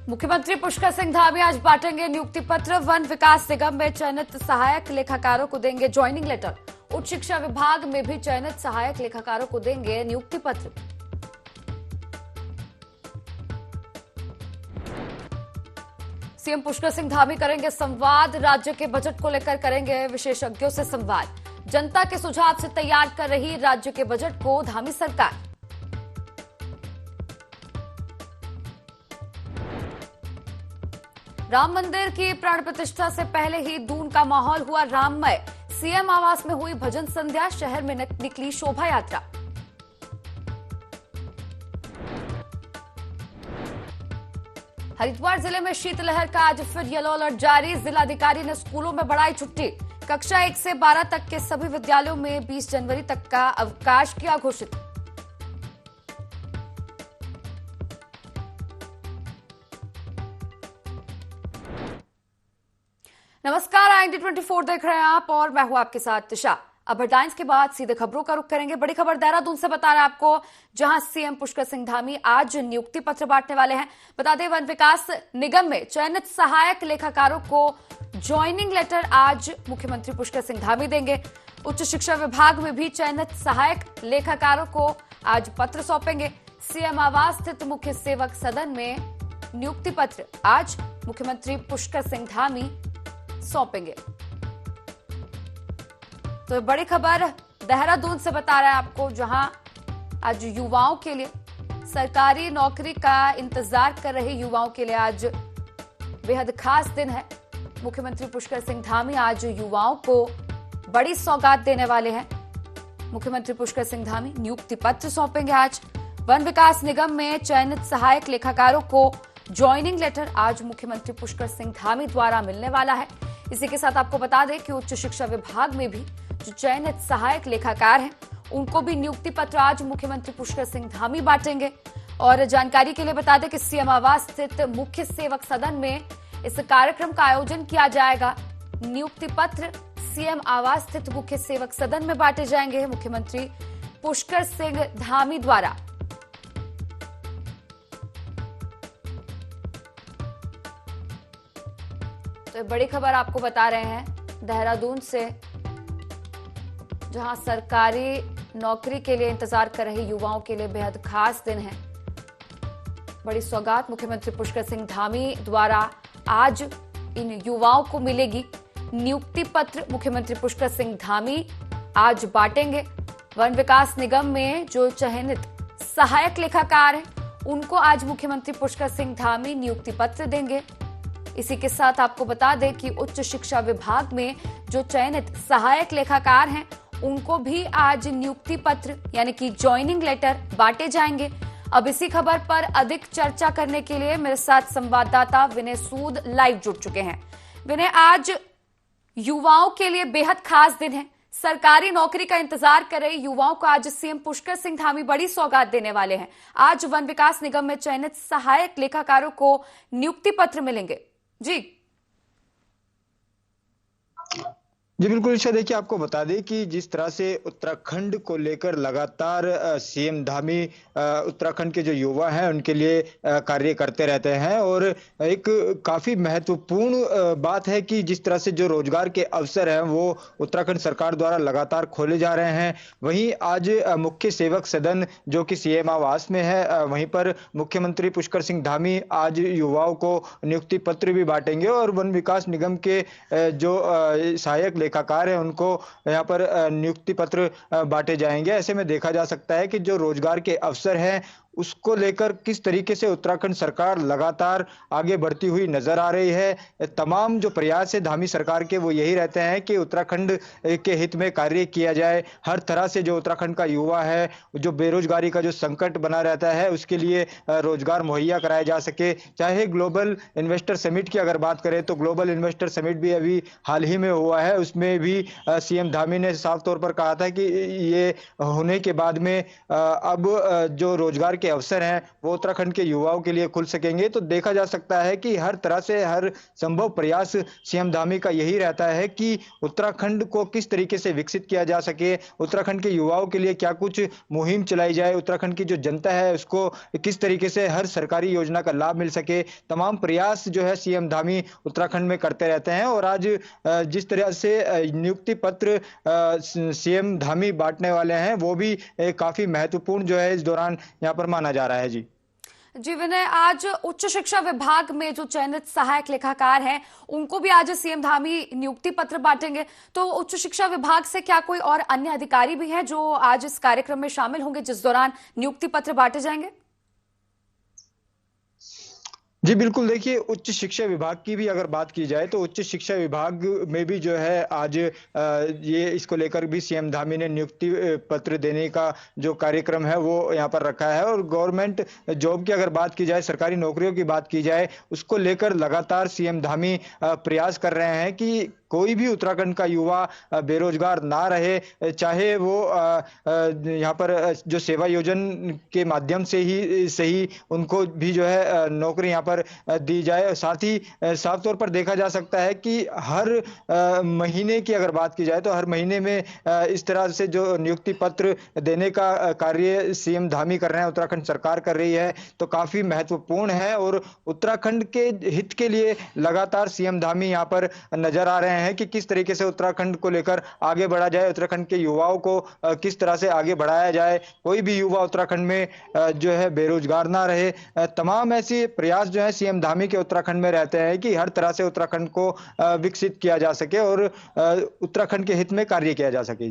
मुख्यमंत्री पुष्कर सिंह धामी आज बांटेंगे नियुक्ति पत्र। वन विकास निगम में चयनित सहायक लेखाकारों को देंगे ज्वाइनिंग लेटर। उच्च शिक्षा विभाग में भी चयनित सहायक लेखाकारों को देंगे नियुक्ति पत्र। सीएम पुष्कर सिंह धामी करेंगे संवाद। राज्य के बजट को लेकर करेंगे विशेषज्ञों से संवाद। जनता के सुझाव से तैयार कर रही राज्य के बजट को धामी सरकार। राम मंदिर की प्राण प्रतिष्ठा से पहले ही दून का माहौल हुआ राममय। सीएम आवास में हुई भजन संध्या। शहर में निकली शोभा यात्रा। हरिद्वार जिले में शीतलहर का आज फिर येलो अलर्ट जारी। जिलाधिकारी ने स्कूलों में बढ़ाई छुट्टी। कक्षा 1 से 12 तक के सभी विद्यालयों में 20 जनवरी तक का अवकाश किया घोषित। नमस्कार, IND 24 देख रहे हैं आप और मैं हूं आपके साथ दिशा। अब हेडलाइंस के बाद सीधे खबरों का रुख करेंगे। बड़ी खबर देहरादून से बता रहे हैं आपको, जहां सीएम पुष्कर सिंह धामी आज नियुक्ति पत्र बांटने वाले हैं। बता दें, वन विकास निगम में चयनित सहायक लेखाकारों को ज्वाइनिंग लेटर आज मुख्यमंत्री पुष्कर सिंह धामी देंगे। उच्च शिक्षा विभाग में भी चयनित सहायक लेखाकारों को आज पत्र सौंपेंगे। सीएम आवास स्थित मुख्य सेवक सदन में नियुक्ति पत्र आज मुख्यमंत्री पुष्कर सिंह धामी सौंपेंगे। तो बड़ी खबर देहरादून से बता रहा है आपको, जहां आज युवाओं के लिए, सरकारी नौकरी का इंतजार कर रहे युवाओं के लिए आज बेहद खास दिन है। मुख्यमंत्री पुष्कर सिंह धामी आज युवाओं को बड़ी सौगात देने वाले हैं। मुख्यमंत्री पुष्कर सिंह धामी नियुक्ति पत्र सौंपेंगे आज। वन विकास निगम में चयनित सहायक लेखाकारों को ज्वाइनिंग लेटर आज मुख्यमंत्री पुष्कर सिंह धामी द्वारा मिलने वाला है। इसी के साथ आपको बता दें कि उच्च शिक्षा विभाग में भी जो चयनित सहायक लेखाकार हैं, उनको भी नियुक्ति पत्र आज मुख्यमंत्री पुष्कर सिंह धामी बांटेंगे। और जानकारी के लिए बता दें कि सीएम आवास स्थित मुख्य सेवक सदन में इस कार्यक्रम का आयोजन किया जाएगा। नियुक्ति पत्र सीएम आवास स्थित मुख्य सेवक सदन में बांटे जाएंगे मुख्यमंत्री पुष्कर सिंह धामी द्वारा। तो बड़ी खबर आपको बता रहे हैं देहरादून से, जहां सरकारी नौकरी के लिए इंतजार कर रहे युवाओं के लिए बेहद खास दिन है। बड़ी सौगात मुख्यमंत्री पुष्कर सिंह धामी द्वारा आज इन युवाओं को मिलेगी। नियुक्ति पत्र मुख्यमंत्री पुष्कर सिंह धामी आज बांटेंगे। वन विकास निगम में जो चयनित सहायक लेखाकार हैं, उनको आज मुख्यमंत्री पुष्कर सिंह धामी नियुक्ति पत्र देंगे। इसी के साथ आपको बता दें कि उच्च शिक्षा विभाग में जो चयनित सहायक लेखाकार हैं, उनको भी आज नियुक्ति पत्र यानी कि ज्वाइनिंग लेटर बांटे जाएंगे। अब इसी खबर पर अधिक चर्चा करने के लिए मेरे साथ संवाददाता विनय सूद लाइव जुड़ चुके हैं। विनय, आज युवाओं के लिए बेहद खास दिन है। सरकारी नौकरी का इंतजार कर रहे युवाओं को आज सीएम पुष्कर सिंह धामी बड़ी सौगात देने वाले हैं। आज वन विकास निगम में चयनित सहायक लेखाकारों को नियुक्ति पत्र मिलेंगे। जी बिल्कुल ईशा, देखिए आपको बता दें कि जिस तरह से उत्तराखंड को लेकर लगातार सीएम धामी उत्तराखंड के जो युवा हैं उनके लिए कार्य करते रहते हैं। और एक काफी महत्वपूर्ण बात है कि जिस तरह से जो रोजगार के अवसर हैं वो उत्तराखंड सरकार द्वारा लगातार खोले जा रहे हैं। वहीं आज मुख्य सेवक सदन जो कि सीएम आवास में है, वहीं पर मुख्यमंत्री पुष्कर सिंह धामी आज युवाओं को नियुक्ति पत्र भी बांटेंगे। और वन विकास निगम के जो सहायक लेखाकार हैं, उनको यहाँ पर नियुक्ति पत्र बांटे जाएंगे। ऐसे में देखा जा सकता है कि जो रोजगार के अवसर हैं उसको लेकर किस तरीके से उत्तराखंड सरकार लगातार आगे बढ़ती हुई नजर आ रही है। तमाम जो प्रयास है धामी सरकार के वो यही रहते हैं कि उत्तराखंड के हित में कार्य किया जाए। हर तरह से जो उत्तराखंड का युवा है, जो बेरोजगारी का जो संकट बना रहता है, उसके लिए रोजगार मुहैया कराया जा सके। चाहे ग्लोबल इन्वेस्टर समिट की अगर बात करें तो ग्लोबल इन्वेस्टर समिट भी अभी हाल ही में हुआ है। उसमें भी सीएम धामी ने साफ तौर पर कहा था कि ये होने के बाद में अब जो रोजगार के अवसर हैं वो उत्तराखंड के युवाओं के लिए खुल सकेंगे। तो देखा जा सकता है कि हर तरह से हर संभव प्रयास सीएम धामी का यही रहता है कि उत्तराखंड को किस तरीके से विकसित किया जा सके, उत्तराखंड के युवाओं के लिए क्या कुछ मुहिम चलाई जाए, उत्तराखंड की जो जनता है उसको किस तरीके से हर सरकारी योजना का लाभ मिल सके। तमाम प्रयास जो है सीएम धामी उत्तराखंड में करते रहते हैं और आज जिस तरह से नियुक्ति पत्र सीएम धामी बांटने वाले हैं वो भी काफी महत्वपूर्ण जो है इस दौरान यहाँ पर माना जा रहा है। जी विनय, आज उच्च शिक्षा विभाग में जो चयनित सहायक लेखाकार हैं उनको भी आज सीएम धामी नियुक्ति पत्र बांटेंगे। तो उच्च शिक्षा विभाग से क्या कोई और अन्य अधिकारी भी हैं जो आज इस कार्यक्रम में शामिल होंगे जिस दौरान नियुक्ति पत्र बांटे जाएंगे? जी बिल्कुल, देखिए उच्च शिक्षा विभाग की भी अगर बात की जाए तो उच्च शिक्षा विभाग में भी जो है आज ये इसको लेकर भी सीएम धामी ने नियुक्ति पत्र देने का जो कार्यक्रम है वो यहाँ पर रखा है। और गवर्नमेंट जॉब की अगर बात की जाए, सरकारी नौकरियों की बात की जाए, उसको लेकर लगातार सीएम धामी प्रयास कर रहे हैं कि कोई भी उत्तराखंड का युवा बेरोजगार ना रहे, चाहे वो यहाँ पर जो सेवा योजना के माध्यम से ही सही उनको भी जो है नौकरी यहाँ पर दी जाए। साथ ही साफ तौर पर देखा जा सकता है कि हर महीने की अगर बात की जाए तो हर महीने में इस तरह से जो नियुक्ति पत्र देने का कार्य सीएम धामी कर रहे हैं, उत्तराखंड सरकार कर रही है, तो काफी महत्वपूर्ण है। और उत्तराखंड के हित के लिए लगातार सीएम धामी यहाँ पर नजर आ रहे हैं कि किस तरीके से उत्तराखंड को लेकर आगे बढ़ा जाए, उत्तराखंड के युवाओं को किस तरह से आगे बढ़ाया जाए, कोई भी युवा उत्तराखंड में जो है बेरोजगार ना रहे। तमाम ऐसे प्रयास जो है सीएम धामी के उत्तराखंड में रहते हैं कि हर तरह से उत्तराखंड को विकसित किया जा सके और उत्तराखंड के हित में कार्य किया जा सके।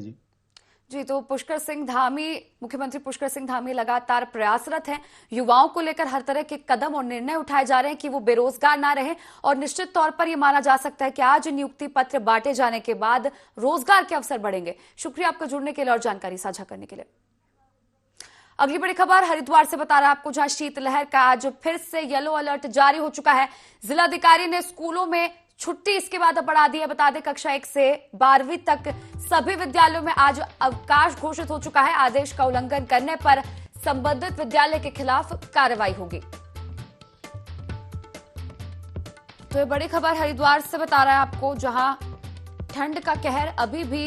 जी, तो पुष्कर सिंह धामी, मुख्यमंत्री पुष्कर सिंह धामी लगातार प्रयासरत हैं। युवाओं को लेकर हर तरह के कदम और निर्णय उठाए जा रहे हैं कि वो बेरोजगार ना रहे और निश्चित तौर पर ये माना जा सकता है कि आज नियुक्ति पत्र बांटे जाने के बाद रोजगार के अवसर बढ़ेंगे। शुक्रिया आपका जुड़ने के लिए और जानकारी साझा करने के लिए। अगली बड़ी खबर हरिद्वार से बता रहा है आपको, जहां शीतलहर का आज फिर से येलो अलर्ट जारी हो चुका है। जिलाधिकारी ने स्कूलों में छुट्टी इसके बाद अब बढ़ा दी है। बता दें कक्षा 1 से 12वीं तक सभी विद्यालयों में आज अवकाश घोषित हो चुका है। आदेश का उल्लंघन करने पर संबंधित विद्यालय के खिलाफ कार्रवाई होगी। तो ये बड़ी खबर हरिद्वार से बता रहा है आपको, जहां ठंड का कहर अभी भी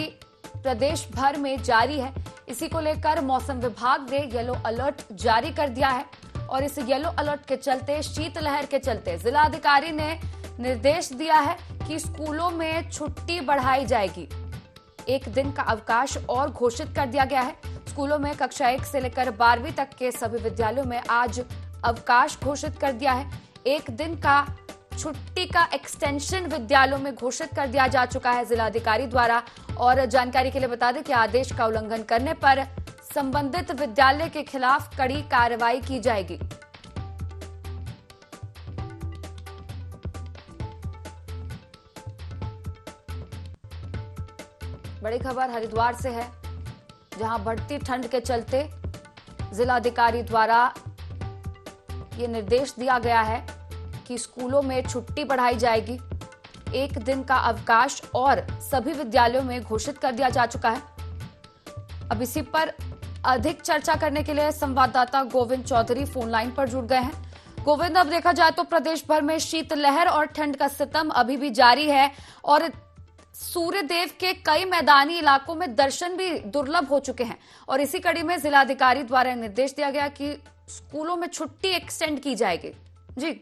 प्रदेश भर में जारी है। इसी को लेकर मौसम विभाग ने येलो अलर्ट जारी कर दिया है और इस येलो अलर्ट के चलते, शीतलहर के चलते जिलाधिकारी ने निर्देश दिया है कि स्कूलों में छुट्टी बढ़ाई जाएगी। एक दिन का अवकाश और घोषित कर दिया गया है। स्कूलों में कक्षा 1 से लेकर 12वीं तक के सभी विद्यालयों में आज अवकाश घोषित कर दिया है। एक दिन का छुट्टी का एक्सटेंशन विद्यालयों में घोषित कर दिया जा चुका है जिलाधिकारी द्वारा। और जानकारी के लिए बता दें कि आदेश का उल्लंघन करने पर संबंधित विद्यालय के खिलाफ कड़ी कार्रवाई की जाएगी। बड़ी खबर हरिद्वार से है, जहां बढ़ती ठंड के चलते जिलाधिकारी द्वारा ये निर्देश दिया गया है कि स्कूलों में छुट्टी बढ़ाई जाएगी। एक दिन का अवकाश और सभी विद्यालयों में घोषित कर दिया जा चुका है। अब इसी पर अधिक चर्चा करने के लिए संवाददाता गोविंद चौधरी फोन लाइन पर जुड़ गए हैं। गोविंद, अब देखा जाए तो प्रदेश भर में शीतलहर और ठंड का सितम अभी भी जारी है और सूर्य देव के कई मैदानी इलाकों में दर्शन भी दुर्लभ हो चुके हैं और इसी कड़ी में जिलाधिकारी द्वारा निर्देश दिया गया कि स्कूलों में छुट्टी एक्सटेंड की जाएगी। जी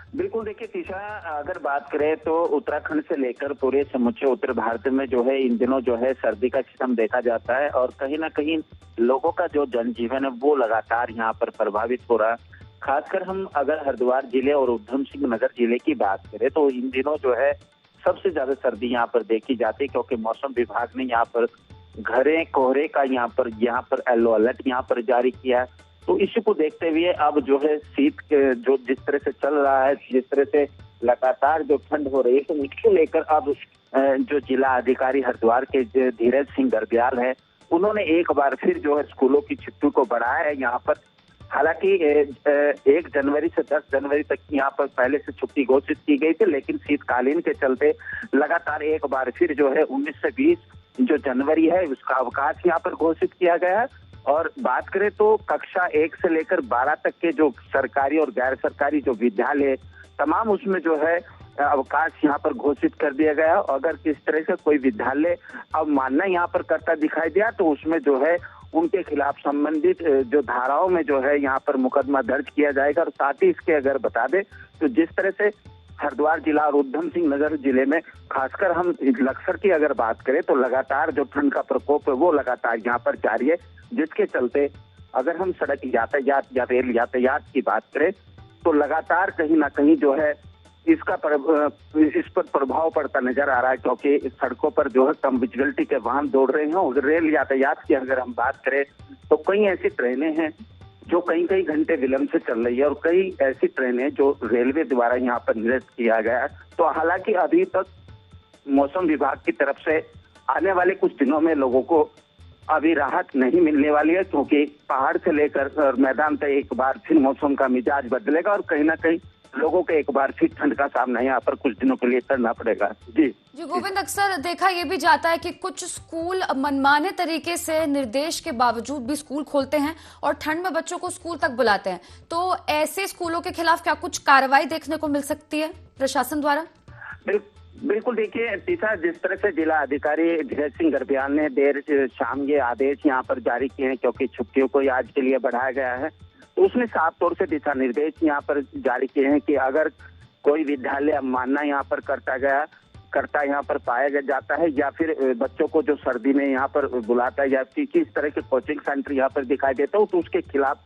बिल्कुल, देखिए तीशा, अगर बात करें तो उत्तराखंड से लेकर पूरे समूचे उत्तर भारत में जो है इन दिनों जो है सर्दी का सिस्टम देखा जाता है और कहीं ना कहीं लोगों का जो जनजीवन है वो लगातार यहाँ पर प्रभावित हो रहा है। खासकर हम अगर हरिद्वार जिले और उधम सिंह नगर जिले की बात करें तो इन दिनों जो है सबसे ज्यादा सर्दी यहाँ पर देखी जाती है, क्योंकि मौसम विभाग ने यहाँ पर घने कोहरे का यहाँ पर येलो अलर्ट यहाँ पर जारी किया है। तो इसी को देखते हुए अब जो है शीत जो जिस तरह से चल रहा है, जिस तरह से लगातार जो ठंड हो रही है, तो इसको लेकर अब जो जिला अधिकारी हरिद्वार के धीरज सिंह गर्ब्याल है, उन्होंने एक बार फिर जो है स्कूलों की छुट्टी को बढ़ाया है यहाँ पर। हालांकि 1 जनवरी से 10 जनवरी तक यहाँ पर पहले से छुट्टी घोषित की गई थी, लेकिन शीतकालीन के चलते लगातार एक बार फिर जो है 19 से 20 जो जनवरी है उसका अवकाश यहाँ पर घोषित किया गया है। और बात करें तो कक्षा 1 से लेकर 12 तक के जो सरकारी और गैर सरकारी जो विद्यालय तमाम उसमें जो है अवकाश यहाँ पर घोषित कर दिया गया। अगर किस तरह से कोई विद्यालय अवमानना यहाँ पर करता दिखाई दिया तो उसमें जो है उनके खिलाफ संबंधित जो धाराओं में जो है यहाँ पर मुकदमा दर्ज किया जाएगा। और साथ ही इसके अगर बता दें तो जिस तरह से हरिद्वार जिला और उधम सिंह नगर जिले में खासकर हम लक्सर की अगर बात करें तो लगातार जो ठंड का प्रकोप है वो लगातार यहाँ पर जारी है, जिसके चलते अगर हम सड़क यातायात या रेल यातायात की बात करें तो लगातार कहीं ना कहीं जो है इस पर प्रभाव पड़ता नजर आ रहा है, क्योंकि सड़कों पर जो है कम विजिबिलिटी के वाहन दौड़ रहे हैं। और रेल यातायात की अगर हम बात करें तो कई ऐसी ट्रेनें हैं जो कई घंटे विलंब से चल रही है और कई ऐसी ट्रेनें जो रेलवे द्वारा यहाँ पर निरस्त किया गया है। तो हालांकि अभी तक मौसम विभाग की तरफ से आने वाले कुछ दिनों में लोगों को अभी राहत नहीं मिलने वाली है, क्योंकि पहाड़ से लेकर मैदान तक एक बार फिर मौसम का मिजाज बदलेगा और कहीं ना कहीं लोगों को एक बार फिर ठंड का सामना यहाँ पर कुछ दिनों के लिए करना पड़ेगा। जी गोविंद, अक्सर देखा ये भी जाता है कि कुछ स्कूल मनमाने तरीके से निर्देश के बावजूद भी स्कूल खोलते हैं और ठंड में बच्चों को स्कूल तक बुलाते हैं। तो ऐसे स्कूलों के खिलाफ क्या कुछ कार्रवाई देखने को मिल सकती है प्रशासन द्वारा? बिल्कुल, देखिए तीसरा, जिस तरह से जिला अधिकारी धीरज सिंह गर्ब्याल ने देर शाम ये आदेश यहाँ पर जारी किए हैं, क्योंकि छुट्टियों को आज के लिए बढ़ाया गया है, तो उसने साफ तौर से दिशा निर्देश यहाँ पर जारी किए हैं कि अगर कोई विद्यालय अवमानना यहाँ पर करता यहाँ पर पाया जाता है या फिर बच्चों को जो सर्दी में यहाँ पर बुलाता है या किस तरह के कोचिंग सेंटर यहाँ पर दिखाई देता हो तो उसके खिलाफ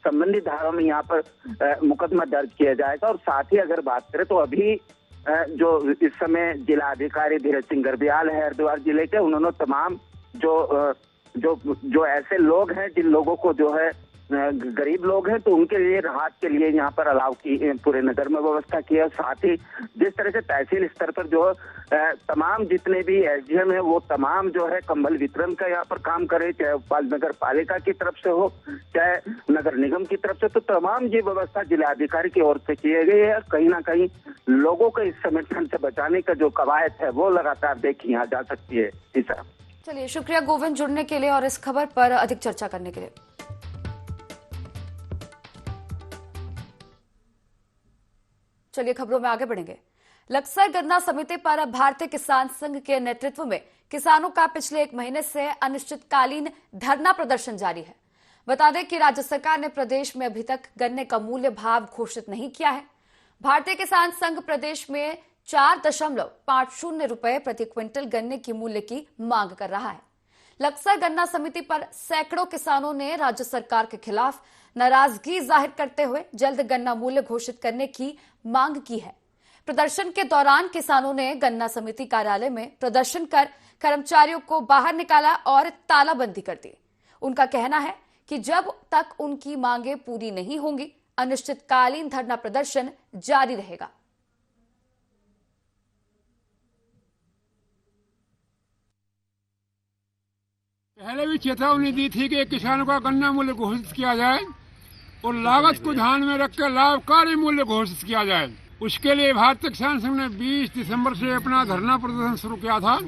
संबंधित धाराओं में यहाँ पर मुकदमा दर्ज किया जाएगा। और साथ ही अगर बात करें तो अभी जो इस समय जिला अधिकारी धीरज सिंह गर्ब्याल है हरिद्वार जिले के, उन्होंने तमाम जो ऐसे लोग हैं जिन लोगों को जो है गरीब लोग हैं तो उनके लिए राहत के लिए यहाँ पर अलाव की पूरे नगर में व्यवस्था की है। साथ ही जिस तरह से तहसील स्तर पर जो तमाम जितने भी एसडीएम है वो तमाम जो है कंबल वितरण का यहाँ पर काम करे, चाहे नगर पालिका की तरफ से हो चाहे नगर निगम की तरफ से, तो तमाम ये व्यवस्था जिलाधिकारी की ओर से की गई है। कहीं ना कहीं लोगों को इस समय ठंड से बचाने का जो कवायद है वो लगातार देखी यहाँ जा सकती है। चलिए, शुक्रिया गोविंद जुड़ने के लिए और इस खबर पर अधिक चर्चा करने के लिए। चलिए खबरों में आगे बढ़ेंगे। लक्सर गन्ना समिति पर भारतीय किसान संघ के नेतृत्व में किसानों का पिछले 1 महीने से अनिश्चितकालीन धरना प्रदर्शन जारी है। बता दें कि राज्य सरकार ने प्रदेश में अभी तक गन्ने का मूल्य भाव घोषित नहीं किया है। भारतीय किसान संघ प्रदेश में 4.50 रुपए प्रति क्विंटल गन्ने की मूल्य की मांग कर रहा है। लक्सर गन्ना समिति पर सैकड़ों किसानों ने राज्य सरकार के खिलाफ नाराजगी जाहिर करते हुए जल्द गन्ना मूल्य घोषित करने की मांग की है। प्रदर्शन के दौरान किसानों ने गन्ना समिति कार्यालय में प्रदर्शन कर कर्मचारियों को बाहर निकाला और तालाबंदी कर दी। उनका कहना है कि जब तक उनकी मांगे पूरी नहीं होंगी अनिश्चितकालीन धरना प्रदर्शन जारी रहेगा। पहले भी चेतावनी दी थी कि किसानों का गन्ना मूल्य घोषित किया जाए और लागत को ध्यान में रखकर लाभकारी मूल्य घोषित किया जाए। उसके लिए भारतीय किसान संघ ने 20 दिसंबर से अपना धरना प्रदर्शन शुरू किया था,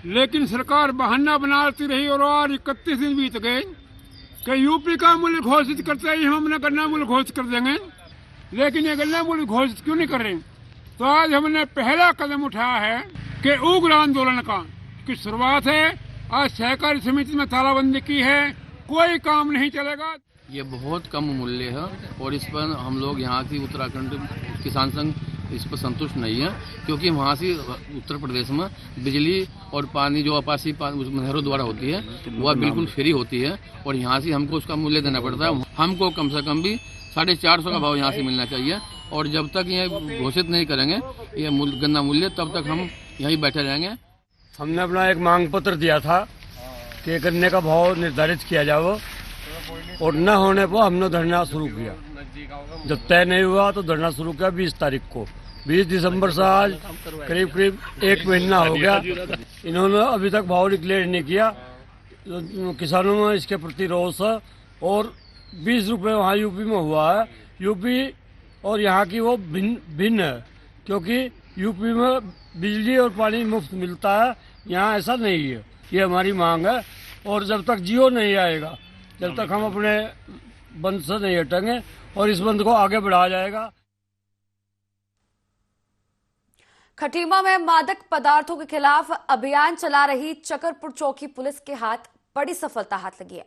लेकिन सरकार बहाना बनाती रही और 31 दिन बीत गए कि यूपी का मूल्य घोषित करते ही हम अपना गन्ना मूल्य घोषित कर देंगे, लेकिन ये गन्ना मूल्य घोषित क्यों नहीं कर रहे। तो आज हमने पहला कदम उठाया है कि उग्र आंदोलन की शुरुआत है। आज सहकारी समिति में तालाबंदी की है, कोई काम नहीं चलेगा। ये बहुत कम मूल्य है और इस पर हम लोग यहाँ की उत्तराखंड किसान संघ इस पर संतुष्ट नहीं है, क्योंकि वहाँ से उत्तर प्रदेश में बिजली और पानी जो आपासी नहरों द्वारा होती है वह बिल्कुल फ्री होती है और यहाँ से हमको उसका मूल्य देना पड़ता है। हमको कम से कम भी 450 का भाव यहाँ से मिलना चाहिए और जब तक ये घोषित नहीं करेंगे ये गन्ना मूल्य तब तक हम यहीं बैठे रहेंगे। हमने अपना एक मांग पत्र दिया था कि गन्ने का भाव निर्धारित किया जाए और न होने पर हमने धरना शुरू किया। जब तय नहीं हुआ तो धरना शुरू किया 20 तारीख को। 20 दिसंबर से आज करीब 1 महीना हो गया। इन्होंने अभी तक भाव डिक्लेयर नहीं किया। किसानों में इसके प्रति रोष है और 20 रुपये वहाँ यूपी में हुआ है। यूपी और यहाँ की वो भिन्न है, क्योंकि यूपी में बिजली और पानी मुफ्त मिलता है, यहाँ ऐसा नहीं है। ये हमारी मांग है और जब तक जियो नहीं आएगा जब तक हम अपने बंद से नहीं हटेंगे और इस बंद को आगे बढ़ाया जाएगा। खटीमा में मादक पदार्थों के खिलाफ अभियान चला रही चकरपुर चौकी पुलिस के हाथ बड़ी सफलता हाथ लगी है।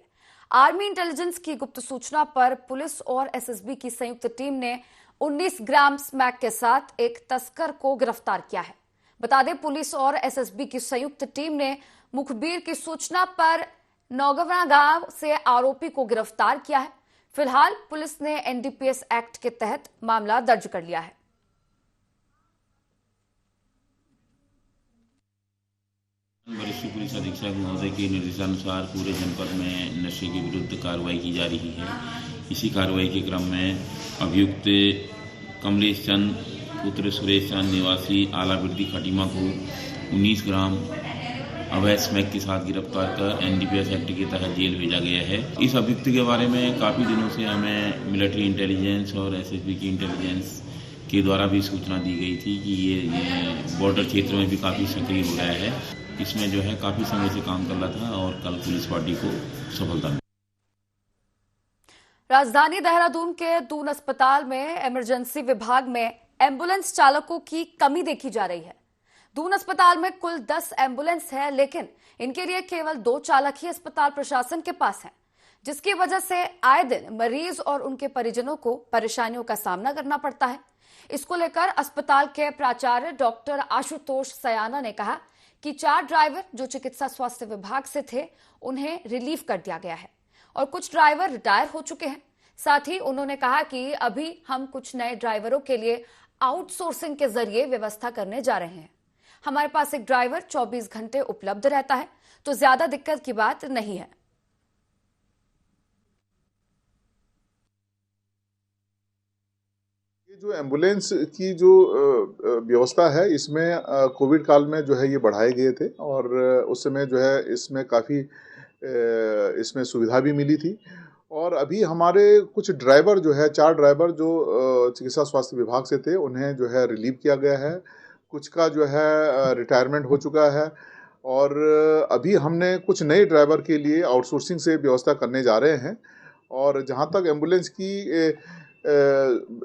आर्मी इंटेलिजेंस की गुप्त सूचना पर पुलिस और एसएसबी की संयुक्त टीम ने 19 ग्राम स्मैक के साथ एक तस्कर को गिरफ्तार किया है। बता दें, पुलिस और एसएसबी की संयुक्त टीम ने मुखबिर की सूचना पर नौगवना गांव से आरोपी को गिरफ्तार किया है। फिलहाल पुलिस ने एनडीपीएस एक्ट के तहत मामला दर्ज कर लिया है। वरिष्ठ पुलिस अधीक्षक महोदय के निर्देशानुसार पूरे जनपद में नशे के विरुद्ध कार्रवाई की जा रही है। इसी कार्रवाई के क्रम में अभियुक्त कमलेश चंद पुत्र सुरेश चंद निवासी आलाबिरदी खटीमा को 19 ग्राम अवैध स्मैक के साथ गिरफ्तार कर एनडीपीएस एक्ट के तहत जेल भेजा गया है। इस अभियुक्त के बारे में काफ़ी दिनों से हमें मिलिट्री इंटेलिजेंस और एसएसबी की इंटेलिजेंस के द्वारा भी सूचना दी गई थी कि ये बॉर्डर क्षेत्र में भी काफ़ी सक्रिय हो रहा है। इसमें जो है काफ़ी समय से काम कर रहा था और कल पुलिस पार्टी को सफलता मिली। राजधानी देहरादून के दून अस्पताल में इमरजेंसी विभाग में एम्बुलेंस चालकों की कमी देखी जा रही है। दून अस्पताल में कुल 10 एम्बुलेंस है, लेकिन इनके लिए केवल 2 चालक ही अस्पताल प्रशासन के पास हैं, जिसकी वजह से आए दिन मरीज और उनके परिजनों को परेशानियों का सामना करना पड़ता है। इसको लेकर अस्पताल के प्राचार्य डॉक्टर आशुतोष सयाना ने कहा कि 4 ड्राइवर जो चिकित्सा स्वास्थ्य विभाग से थे उन्हें रिलीव कर दिया गया है और कुछ ड्राइवर रिटायर हो चुके हैं। साथ ही उन्होंने कहा कि अभी हम कुछ नए ड्राइवरों के लिए आउटसोर्सिंग के जरिए व्यवस्था करने जा रहे हैं। हमारे पास एक ड्राइवर 24 घंटे उपलब्ध रहता है, तो ज्यादा दिक्कत की बात नहीं है। जो एम्बुलेंस की जो व्यवस्था है, इसमें कोविड काल में जो है ये बढ़ाए गए थे और उस समय जो है इसमें काफ़ी इसमें सुविधा भी मिली थी। और अभी हमारे कुछ ड्राइवर जो है 4 ड्राइवर जो चिकित्सा स्वास्थ्य विभाग से थे उन्हें जो है रिलीव किया गया है। कुछ का जो है रिटायरमेंट हो चुका है और अभी हमने कुछ नए ड्राइवर के लिए आउटसोर्सिंग से व्यवस्था करने जा रहे हैं। और जहाँ तक एम्बुलेंस की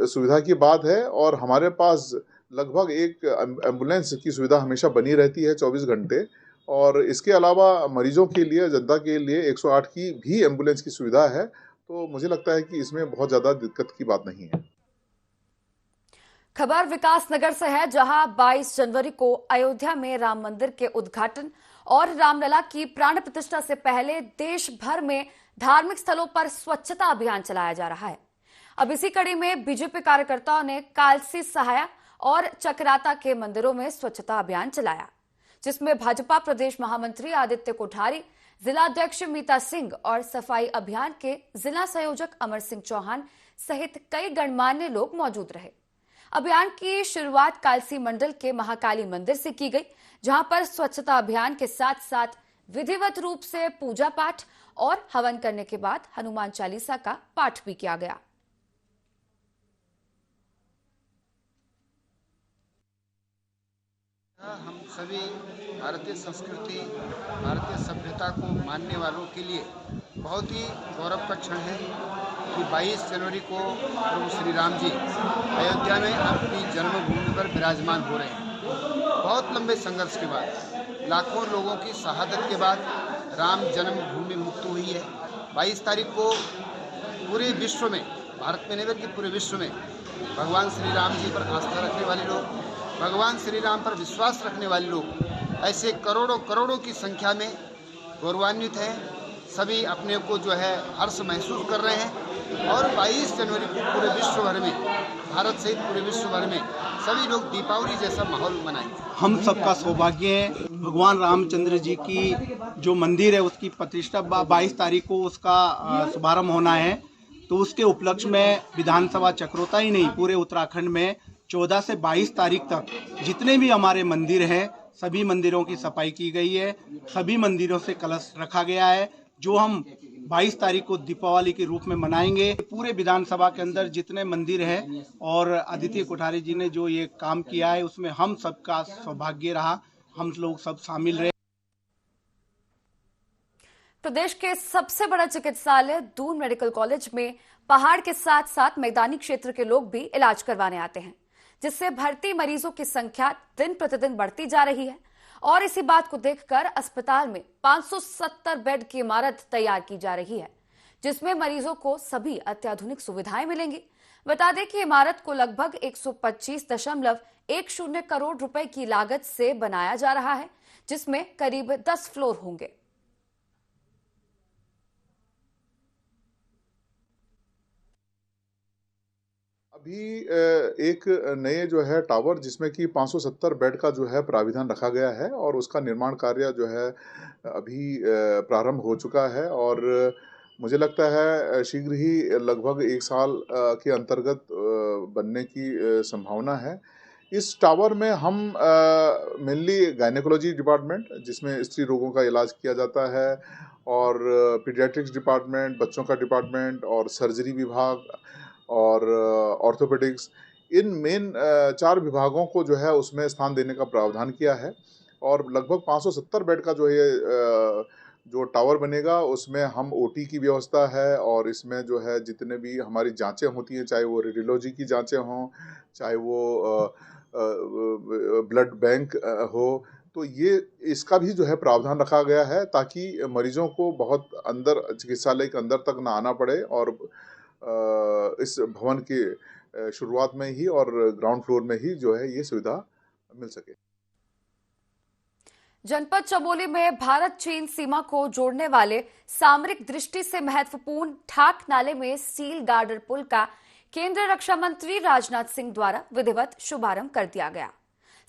सुविधा की बात है, और हमारे पास लगभग एक एम्बुलेंस की सुविधा हमेशा बनी रहती है 24 घंटे। और इसके अलावा मरीजों के लिए, जनता के लिए 108 की भी एम्बुलेंस की सुविधा है। तो मुझे लगता है कि इसमें बहुत ज़्यादा दिक्कत की बात नहीं है। खबर विकास नगर से है, जहां 22 जनवरी को अयोध्या में राम मंदिर के उद्घाटन और रामलला की प्राण प्रतिष्ठा से पहले देश भर में धार्मिक स्थलों पर स्वच्छता अभियान चलाया जा रहा है। अब इसी कड़ी में बीजेपी कार्यकर्ताओं ने कालसी, सहाया और चक्राता के मंदिरों में स्वच्छता अभियान चलाया, जिसमें भाजपा प्रदेश महामंत्री आदित्य कोठारी, जिला अध्यक्ष मीता सिंह और सफाई अभियान के जिला संयोजक अमर सिंह चौहान सहित कई गणमान्य लोग मौजूद रहे। अभियान की शुरुआत कालसी मंडल के महाकाली मंदिर से की गई, जहां पर स्वच्छता अभियान के साथ साथ विधिवत रूप से पूजा पाठ और हवन करने के बाद हनुमान चालीसा का पाठ भी किया गया। हम सभी भारतीय संस्कृति, भारतीय सभ्यता को मानने वालों के लिए बहुत ही गौरव का क्षण है कि 22 जनवरी को प्रभु श्री राम जी अयोध्या में अपनी जन्मभूमि पर विराजमान हो रहे हैं। बहुत लंबे संघर्ष के बाद, लाखों लोगों की शहादत के बाद राम जन्मभूमि मुक्त हुई है। 22 तारीख को पूरे विश्व में, भारत में नहीं बल्कि पूरे विश्व में भगवान श्री राम जी पर आस्था रखने वाले लोग, भगवान श्री राम पर विश्वास रखने वाले लोग, ऐसे करोड़ों करोड़ों की संख्या में गौरवान्वित हैं। सभी अपने को जो है हर्ष महसूस कर रहे हैं और 22 जनवरी को पूरे विश्व भर में, भारत सहित पूरे विश्व भर में सभी लोग दीपावली जैसा माहौल मनाएंगे। हम सबका सौभाग्य है, भगवान रामचंद्र जी की जो मंदिर है उसकी प्रतिष्ठा 22 तारीख को उसका शुभारंभ होना है। तो उसके उपलक्ष्य में विधानसभा चक्रोता ही नहीं, पूरे उत्तराखंड में 14 से 22 तारीख तक जितने भी हमारे मंदिर हैं, सभी मंदिरों की सफाई की गई है। सभी मंदिरों से कलश रखा गया है, जो हम 22 तारीख को दीपावली के रूप में मनाएंगे। पूरे विधानसभा के अंदर जितने मंदिर हैं और आदित्य कोठारी जी ने जो ये काम किया है, उसमें हम सबका सौभाग्य रहा, हम लोग सब शामिल रहे। प्रदेश के सबसे बड़ा चिकित्सालय दून मेडिकल कॉलेज में पहाड़ के साथ साथ मैदानी क्षेत्र के लोग भी इलाज करवाने आते हैं, जिससे भर्ती मरीजों की संख्या दिन प्रतिदिन बढ़ती जा रही है। और इसी बात को देखकर अस्पताल में 570 बेड की इमारत तैयार की जा रही है, जिसमें मरीजों को सभी अत्याधुनिक सुविधाएं मिलेंगी। बता दें कि इमारत को लगभग 125.10 करोड़ रुपए की लागत से बनाया जा रहा है, जिसमें करीब 10 फ्लोर होंगे। अभी एक नए जो है टावर जिसमें कि 570 बेड का जो है प्राविधान रखा गया है और उसका निर्माण कार्य जो है अभी प्रारंभ हो चुका है और मुझे लगता है शीघ्र ही लगभग 1 साल के अंतर्गत बनने की संभावना है। इस टावर में हम मेनली गायनेकोलॉजी डिपार्टमेंट जिसमें स्त्री रोगों का इलाज किया जाता है और पीडियाट्रिक्स डिपार्टमेंट, बच्चों का डिपार्टमेंट और सर्जरी विभाग और ऑर्थोपेडिक्स, इन मेन 4 विभागों को जो है उसमें स्थान देने का प्रावधान किया है और लगभग 570 बेड का जो है जो टावर बनेगा उसमें हम ओटी की व्यवस्था है और इसमें जो है जितने भी हमारी जांचें होती हैं, चाहे वो रेडियोलॉजी की जांचें हों, चाहे वो ब्लड बैंक हो, तो ये इसका भी जो है प्रावधान रखा गया है ताकि मरीजों को बहुत अंदर चिकित्सालय के अंदर तक ना आना पड़े और इस भवन के शुरुआत में ही और ग्राउंड फ्लोर में ही जो है ये सुविधा मिल सके। जनपद चमोली में भारत चीन सीमा को जोड़ने वाले सामरिक दृष्टि से महत्वपूर्ण ठाक नाले में स्टील गार्डर पुल का केंद्रीय रक्षा मंत्री राजनाथ सिंह द्वारा विधिवत शुभारंभ कर दिया गया।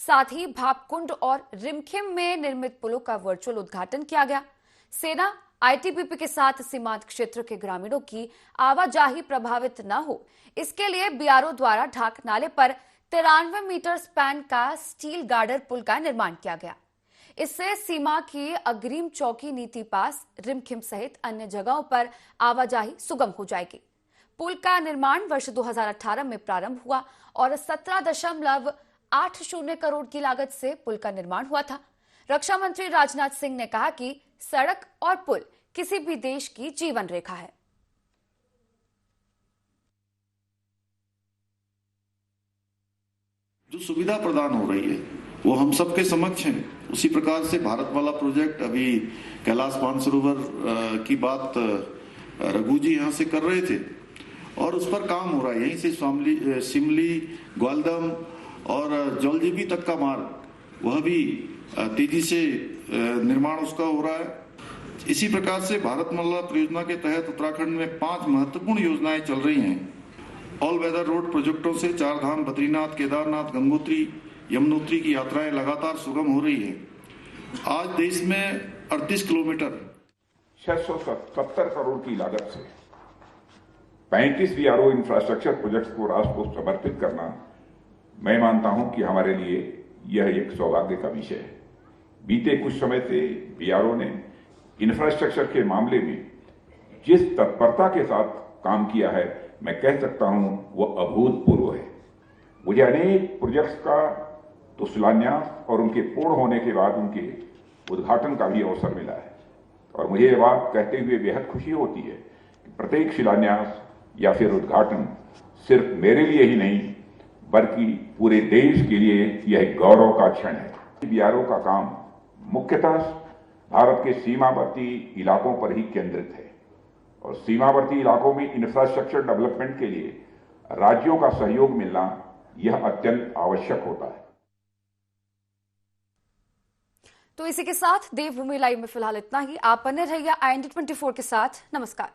साथ ही भापकुंड और रिमखिम में निर्मित पुलों का वर्चुअल उद्घाटन किया गया। सेना आईटीबीपी के साथ सीमांत क्षेत्र के ग्रामीणों की आवाजाही प्रभावित न हो, इसके लिए बीआरओ द्वारा ढाक नाले पर 93 मीटर स्पैन का स्टील गार्डर पुल का निर्माण किया गया। इससे सीमा की अग्रिम चौकी नीति पास, रिमखिम सहित अन्य जगहों पर आवाजाही सुगम हो जाएगी। पुल का निर्माण वर्ष 2018 में प्रारंभ हुआ और 17.80 करोड़ की लागत से पुल का निर्माण हुआ था। रक्षा मंत्री राजनाथ सिंह ने कहा कि सड़क और पुल किसी भी देश की जीवन रेखा है। जो सुविधा प्रदान हो रही है वो हम सबके समक्ष है। उसी प्रकार से भारत वाला प्रोजेक्ट, अभी कैलाश मानसरोवर की बात रघु जी यहाँ से कर रहे थे और उस पर काम हो रहा है। यहीं से शिमली, ग्वालदम और जौलजीबी तक का मार्ग, वह भी तेजी से निर्माण उसका हो रहा है। इसी प्रकार से भारतमाला परियोजना के तहत उत्तराखंड में 5 महत्वपूर्ण योजनाएं चल रही हैं। ऑल वेदर रोड प्रोजेक्टों से 4 धाम, बद्रीनाथ, केदारनाथ, गंगोत्री, यमुनोत्री की यात्राएं लगातार सुगम हो रही है। आज देश में 38 किलोमीटर 670 करोड़ की लागत से 35 बीआरओ इंफ्रास्ट्रक्चर प्रोजेक्ट्स को राष्ट्र को समर्पित करना, मैं मानता हूं कि हमारे लिए यह एक सौभाग्य का विषय है। बीते कुछ समय से बीआरओ ने इंफ्रास्ट्रक्चर के मामले में जिस तत्परता के साथ काम किया है, मैं कह सकता हूं वो अभूतपूर्व है। मुझे अनेक प्रोजेक्ट्स का तो शिलान्यास और उनके पूर्ण होने के बाद उनके उद्घाटन का भी अवसर मिला है और मुझे ये बात कहते हुए बेहद खुशी होती है कि प्रत्येक शिलान्यास या फिर उद्घाटन सिर्फ मेरे लिए ही नहीं बल्कि पूरे देश के लिए यह गौरव का क्षण है। बीआरओ का काम मुख्यतः भारत के सीमावर्ती इलाकों पर ही केंद्रित है और सीमावर्ती इलाकों में इंफ्रास्ट्रक्चर डेवलपमेंट के लिए राज्यों का सहयोग मिलना यह अत्यंत आवश्यक होता है। तो इसी के साथ देवभूमि लाइव में फिलहाल इतना ही। आप बने रहिए IND24 के साथ। नमस्कार।